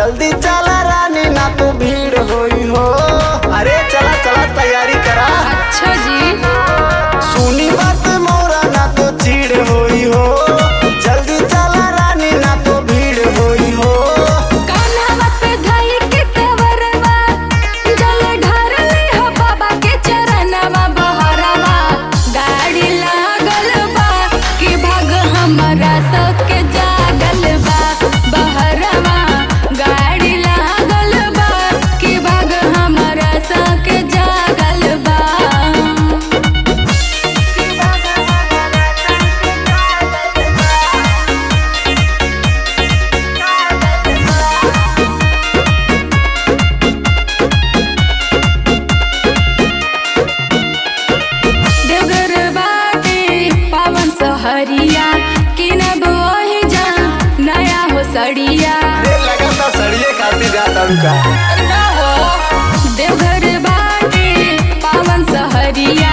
जल्दी चला रानी ना तो भीड़ होई हो। अरे चला चला तैयारी करा। अच्छा जी। सुनी बात मोरा ना तो चीड़ होई हो। जल्दी चला रानी ना तो भीड़ होई हो। कान्हा पे धई के कवरवा जल ढार ले हो बाबा के चरणवा बहरवा। गाड़ी लागल बा कि भाग हमरा सबके जागल बा बहरवा। गाड़ी लागल बा कि भाग हमरा सबके जागल बा। देवघर बाटे पावन सहरिया किनब ओहि जा नया हो सड़िया। अरे लगाता सड़िए खाती जाता रुका। देवघर बाटे पावन सहरिया